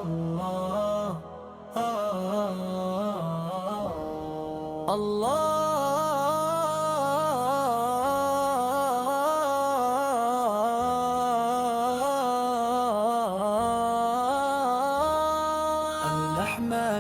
الرحمن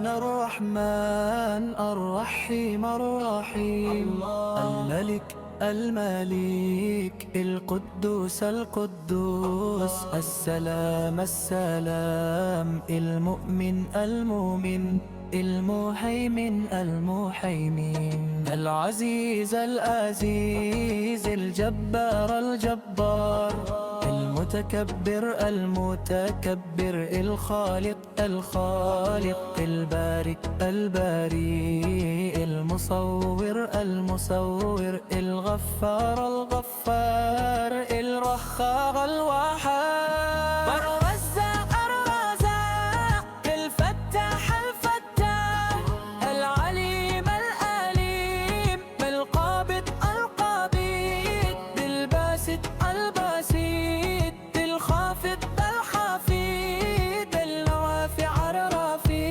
الرحمن الرحيم الرحيم، الملك المليك القدوس القدوس، السلام السلام، المؤمن المؤمن، المهيمن المهيمن، العزيز العزيز، الجبار الجبار، المتكبر المتكبر، الخالق الخالق، البارئ البارئ، المصور المصور، الغفار الغفار، الرخاء الوهاب، الرزاق الرزاق، الفتاح الفتاح، العليم العليم، القابض القابض، الباسط الباسط، الخافض الخافض، الرافع الرافع،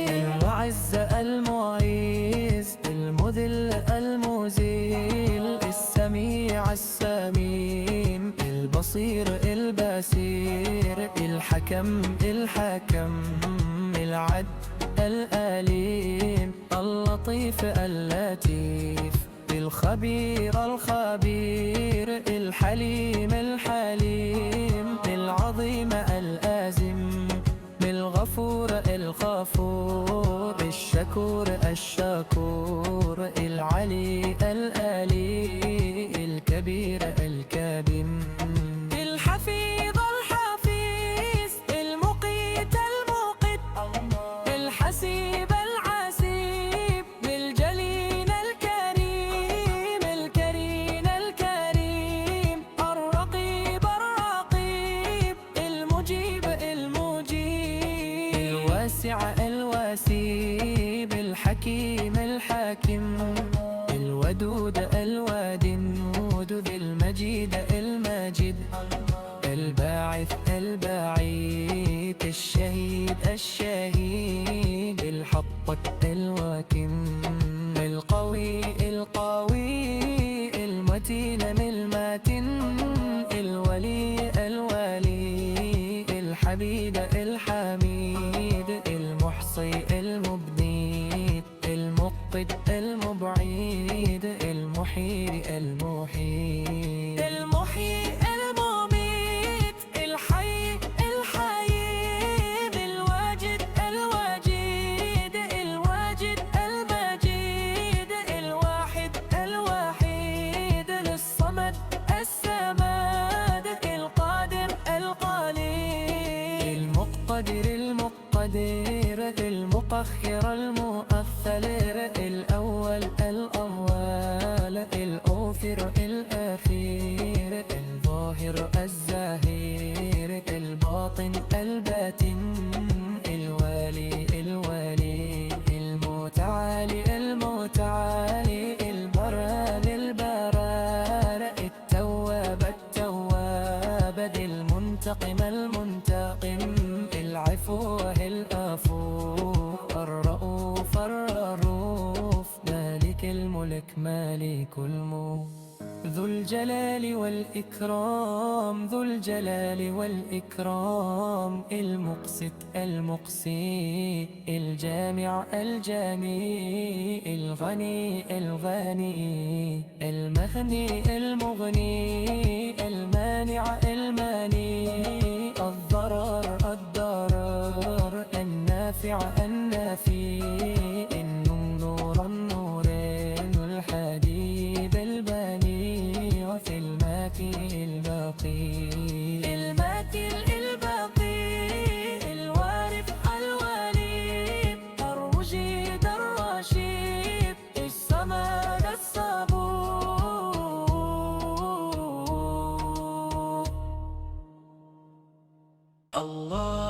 المعز المعز، المذل المذل، السميع السميع، البصير البصير، الحكم الحكم، العدل الأليم، اللطيف اللطيف، الخبير الخبير، الحليم الحليم، العظيم الآزم، الغفور الغفور، الشكور الشكور، العلي الآلي، الكبير الكبير، الحفيظ الحفيظ، المقيت الموقت، الحسيب العسيب، الجليل الكريم، الكريم الكريم، الرقيب الرقيب، المجيب المجيب، الواسع الواسيب، الحكيم الحاكم، الودود الودود، المجيد المجيد، الباعث الباعث، الشهيد الشهيد، الحق الوكيم، القوي القوي، المتين المتين، الولي الولي، الحميد الحميد، المحصي المبدي، المقبض المبعيد، المحيي المحيي، المحيي المميت، الحي الحييد، الواجد الواجد، الواجد المجيد، الواحد الوحيد، الصمد السماد، القادر القليل، المقتدر المقتدر، المقخر المؤثر، الأول الأول، الأوفر الأخير، الظاهر الزاهر، الباطن الباتن، الوالي الوالي، المتعالي المتعالي، البرار البرار، التواب التواب، المنتقم المنتقم، العفو العفو، الرؤوف الرؤوف، مالك الملك مالك الملك، ذو الجلال والإكرام ذو الجلال والإكرام، المقسط المقسي، الجامع الجامي، الغني الغني، المغني المغني، المانع الماني، الضرر الضرر، النافع النافي، النور النورين، الحبيب البني، وفي الماكي الباقي، الماكي الباقي، الوارث الوالي، الرشيد الرشيد، الصمد الصبور. الله